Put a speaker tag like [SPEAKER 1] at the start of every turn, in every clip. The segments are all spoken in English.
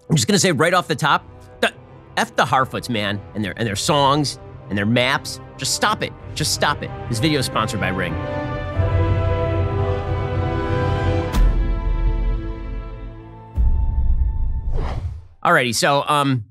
[SPEAKER 1] I'm just going to say right off the top, F the Harfoots, man, and their songs and their maps. Just stop it. Just stop it. This video is sponsored by Ring. Alrighty, so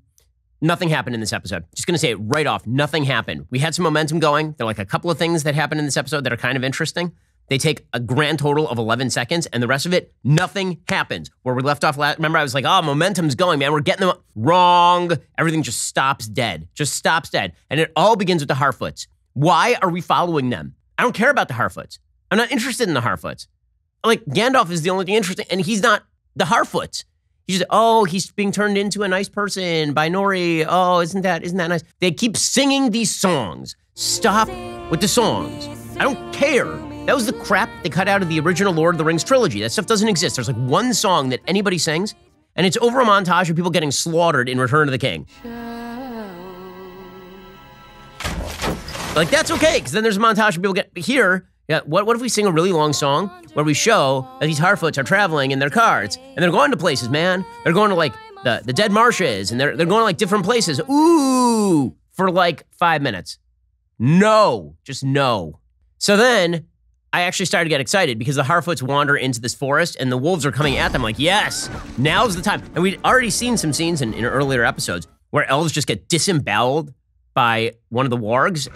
[SPEAKER 1] nothing happened in this episode. Just gonna say it right off, nothing happened. We had some momentum going. There are like a couple of things that happened in this episode that are kind of interesting. They take a grand total of 11 seconds, and the rest of it, nothing happens. Where we left off, remember I was like, oh, momentum's going, man. We're getting them wrong. Everything just stops dead. Just stops dead. And it all begins with the Harfoots. Why are we following them? I don't care about the Harfoots. I'm not interested in the Harfoots. Like, Gandalf is the only thing interesting, and he's not the Harfoots. He's just, oh, he's being turned into a nice person by Nori. Oh, isn't that nice? They keep singing these songs. Stop with the songs. I don't care. That was the crap they cut out of the original Lord of the Rings trilogy. That stuff doesn't exist. There's like one song that anybody sings, and it's over a montage of people getting slaughtered in Return of the King. Like, that's okay, because then there's a montage of people here. Yeah, what if we sing a really long song where we show that these Harfoots are traveling in their carts, and they're going to places, man. They're going to, like, the dead marshes, and they're going to, like, different places. Ooh, for, like, 5 minutes. No, just no. So then I actually started to get excited because the Harfoots wander into this forest and the wolves are coming at them like, yes, now's the time. And we'd already seen some scenes in earlier episodes where elves just get disemboweled by one of the wargs.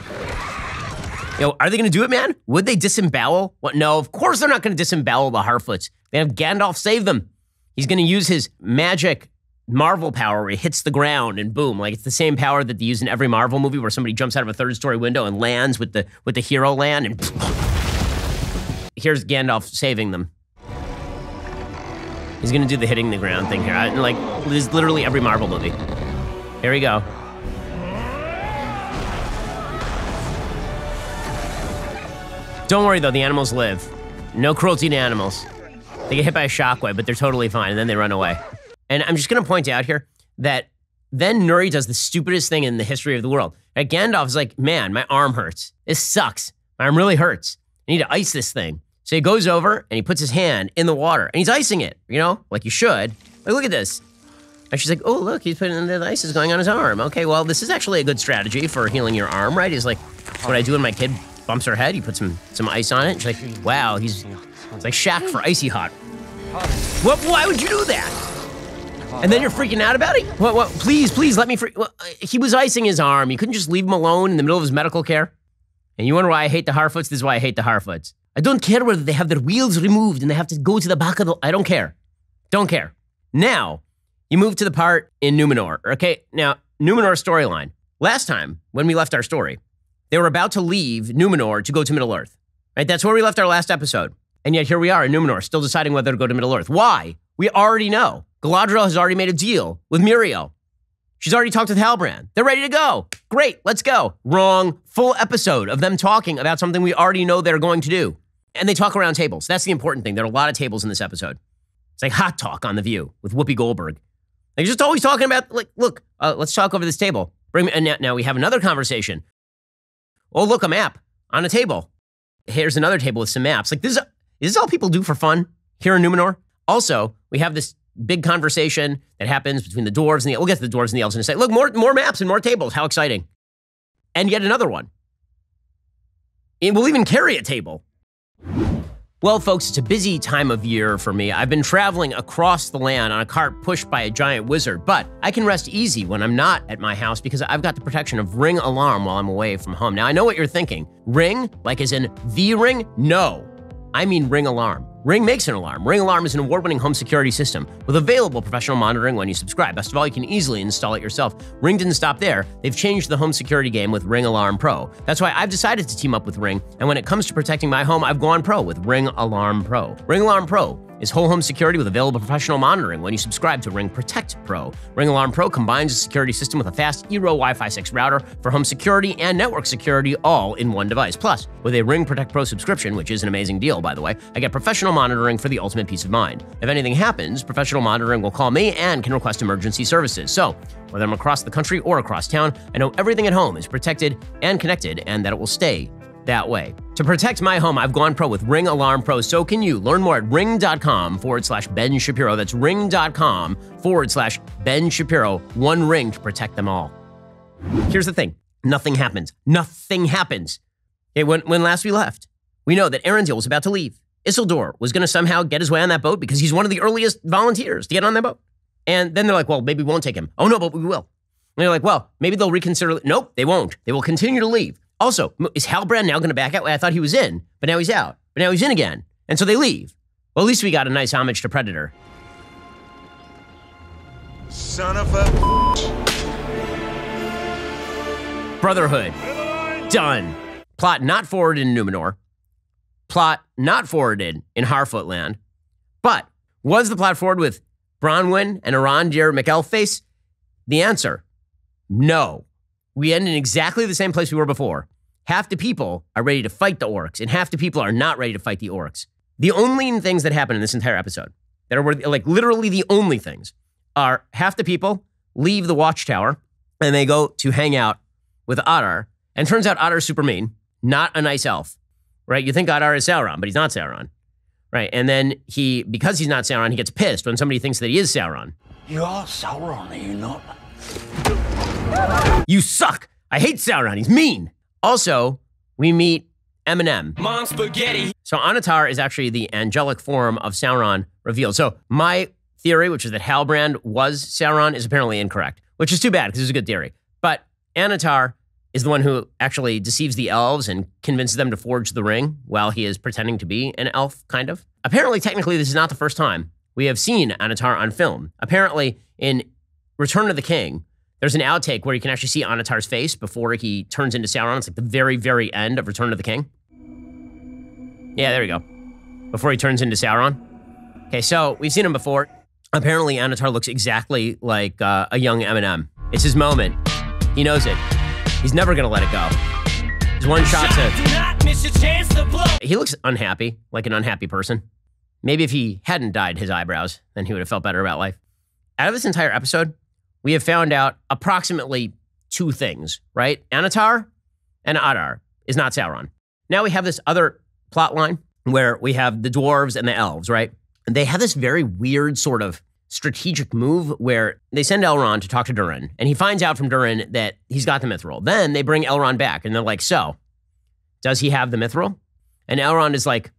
[SPEAKER 1] You know, are they going to do it, man? Would they disembowel? What? No, of course they're not going to disembowel the Harfoots. They have Gandalf save them. He's going to use his magic Marvel power where he hits the ground and boom. Like, it's the same power that they use in every Marvel movie where somebody jumps out of a third-story window and lands with the hero land and here's Gandalf saving them. He's gonna do the hitting the ground thing here. Like, this is literally every Marvel movie. Here we go. Don't worry though, the animals live. No cruelty to animals. They get hit by a shockwave, but they're totally fine, and then they run away. And I'm just gonna point out here that then Nuri does the stupidest thing in the history of the world. Right? Gandalf is like, man, my arm hurts. This sucks. My arm really hurts. I need to ice this thing. So he goes over and he puts his hand in the water and he's icing it, you know, like you should. Like, look at this. And she's like, oh, look, he's putting in the ice is going on his arm. Okay, well, this is actually a good strategy for healing your arm, right? He's like, what I do when my kid bumps her head, you put some ice on it. And she's like, wow, it's like Shaq for icy hot. What? Why would you do that? And then you're freaking out about it? What? Please let me free. Well, he was icing his arm. You couldn't just leave him alone in the middle of his medical care? And you wonder why I hate the Harfoots? This is why I hate the Harfoots. I don't care whether they have their wheels removed and they have to go to the back of the... I don't care. Don't care. Now, you move to the part in Numenor. Okay, now, Numenor storyline. Last time, when we left our story, they were about to leave Numenor to go to Middle-earth. Right? That's where we left our last episode. And yet here we are in Numenor, still deciding whether to go to Middle-earth. Why? We already know. Galadriel has already made a deal with Muriel. She's already talked with Halbrand. They're ready to go. Great, let's go. Wrong. Full episode of them talking about something we already know they're going to do. And they talk around tables. That's the important thing. There are a lot of tables in this episode. It's like hot talk on The View with Whoopi Goldberg. They're just always talking about, like, look, let's talk over this table. And now we have another conversation. Oh, look, a map on a table. Here's another table with some maps. Like, is this all people do for fun here in Numenor? Also, we have this big conversation that happens between the dwarves and we'll get to the dwarves and the elves in a second. Look, more maps and more tables. How exciting. And yet another one. And we'll even carry a table. Well, folks, it's a busy time of year for me. I've been traveling across the land on a cart pushed by a giant wizard, but I can rest easy when I'm not at my house because I've got the protection of Ring Alarm while I'm away from home. Now, I know what you're thinking. Ring, like as in the ring? No, I mean Ring Alarm. Ring makes an alarm. Ring Alarm is an award-winning home security system with available professional monitoring when you subscribe. Best of all, you can easily install it yourself. Ring didn't stop there. They've changed the home security game with Ring Alarm Pro. That's why I've decided to team up with Ring, and when it comes to protecting my home, I've gone pro with Ring Alarm Pro. Ring Alarm Pro is whole home security with available professional monitoring when you subscribe to Ring Protect Pro. Ring Alarm Pro combines a security system with a fast Eero Wi-Fi 6 router for home security and network security all in one device. Plus, with a Ring Protect Pro subscription, which is an amazing deal, by the way, I get professional monitoring for the ultimate peace of mind. If anything happens, professional monitoring will call me and can request emergency services. So, whether I'm across the country or across town, I know everything at home is protected and connected and that it will stay that way. To protect my home, I've gone pro with Ring Alarm Pro. So can you. Learn more at ring.com/Ben Shapiro. That's ring.com/Ben Shapiro. One ring to protect them all. Here's the thing. Nothing happens. Nothing happens. Okay, when last we left, we know that Arundel was about to leave. Isildur was going to somehow get his way on that boat because he's one of the earliest volunteers to get on that boat. And then they're like, well, maybe we won't take him. Oh, no, but we will. And they're like, well, maybe they'll reconsider. Nope, they won't. They will continue to leave. Also, is Halbrand now going to back out? I thought he was in, but now he's out. But now he's in again. And so they leave. Well, at least we got a nice homage to Predator.
[SPEAKER 2] Son of a...
[SPEAKER 1] Brotherhood. Done. Plot not forwarded in Numenor. Plot not forwarded in Harfootland. But was the plot forward with Bronwyn and Arondir McElface? The answer, no. We end in exactly the same place we were before. Half the people are ready to fight the orcs, and half the people are not ready to fight the orcs. The only things that happen in this entire episode, that are like literally the only things, are half the people leave the watchtower, and they go to hang out with Adar. And turns out Adar's super mean, not a nice elf, right? You think Adar is Sauron, but he's not Sauron, right? And then because he's not Sauron, he gets pissed when somebody thinks that he is Sauron.
[SPEAKER 3] You are Sauron, are you not?
[SPEAKER 1] You suck. I hate Sauron. He's mean. Also, we meet Eminem.
[SPEAKER 4] Mom spaghetti.
[SPEAKER 1] So Anatar is actually the angelic form of Sauron revealed. So my theory, which is that Halbrand was Sauron, is apparently incorrect, which is too bad because it's a good theory. But Anatar is the one who actually deceives the elves and convinces them to forge the ring while he is pretending to be an elf, kind of. Apparently, technically, this is not the first time we have seen Anatar on film. Apparently, in Return of the King, there's an outtake where you can actually see Anatar's face before he turns into Sauron. It's like the very, very end of Return of the King. Yeah, there we go. Before he turns into Sauron. Okay, so we've seen him before. Apparently, Anatar looks exactly like a young Eminem. It's his moment. He knows it. He's never going to let it go. There's one shot to...
[SPEAKER 4] Do not miss your chance to blow.
[SPEAKER 1] He looks unhappy, like an unhappy person. Maybe if he hadn't dyed his eyebrows, then he would have felt better about life. Out of this entire episode, we have found out approximately two things, right? Anatar and Adar is not Sauron. Now we have this other plot line where we have the dwarves and the elves, right? And they have this very weird sort of strategic move where they send Elrond to talk to Durin, and he finds out from Durin that he's got the mithril. Then they bring Elrond back, and they're like, so, does he have the mithril? And Elrond is like,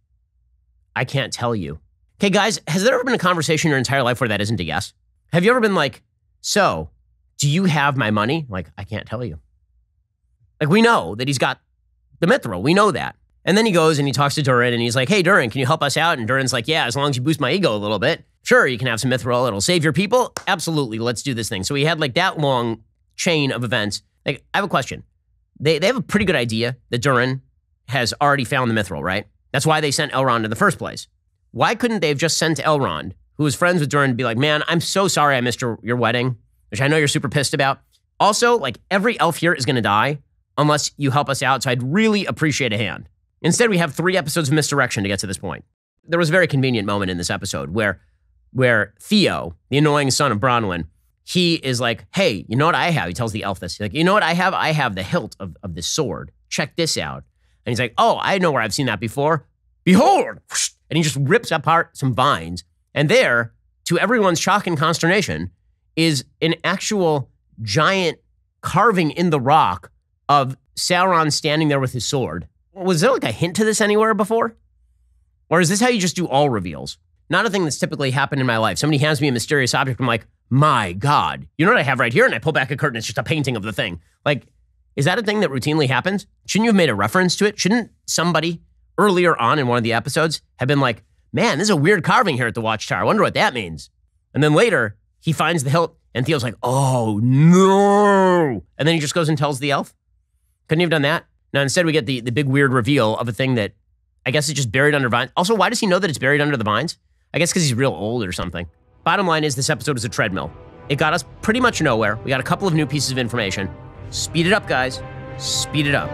[SPEAKER 1] I can't tell you. Okay, guys, has there ever been a conversation in your entire life where that isn't a yes? Have you ever been like, so, do you have my money? Like, I can't tell you. Like, we know that he's got the mithril. We know that. And then he goes and he talks to Durin, and he's like, hey, Durin, can you help us out? And Durin's like, yeah, as long as you boost my ego a little bit. Sure, you can have some mithril. It'll save your people. Absolutely, let's do this thing. So we had like that long chain of events. Like, I have a question. They have a pretty good idea that Durin has already found the mithril, right? That's why they sent Elrond in the first place. Why couldn't they have just sent Elrond, who was friends with Durin, to be like, man, I'm so sorry I missed your wedding, which I know you're super pissed about. Also, like, every elf here is going to die unless you help us out, so I'd really appreciate a hand. Instead, we have 3 episodes of misdirection to get to this point. There was a very convenient moment in this episode where Theo, the annoying son of Bronwyn, he is like, hey, you know what I have? He tells the elf this. He's like, you know what I have? I have the hilt of this sword. Check this out. And he's like, oh, I know where I've seen that before. Behold! And he just rips apart some vines. And there, to everyone's shock and consternation, is an actual giant carving in the rock of Sauron standing there with his sword. Was there like a hint to this anywhere before? Or is this how you just do all reveals? Not a thing that's typically happened in my life. Somebody hands me a mysterious object. I'm like, my God, you know what I have right here? And I pull back a curtain. It's just a painting of the thing. Like, is that a thing that routinely happens? Shouldn't you have made a reference to it? Shouldn't somebody earlier on in one of the episodes have been like, man, this is a weird carving here at the Watchtower. I wonder what that means. And then later, he finds the hilt, and Theo's like, oh, no. And then he just goes and tells the elf. Couldn't he have done that? Now, instead, we get the big weird reveal of a thing that I guess is just buried under vines. Also, why does he know that it's buried under the vines? I guess because he's real old or something. Bottom line is this episode is a treadmill. It got us pretty much nowhere. We got a couple of new pieces of information. Speed it up, guys. Speed it up.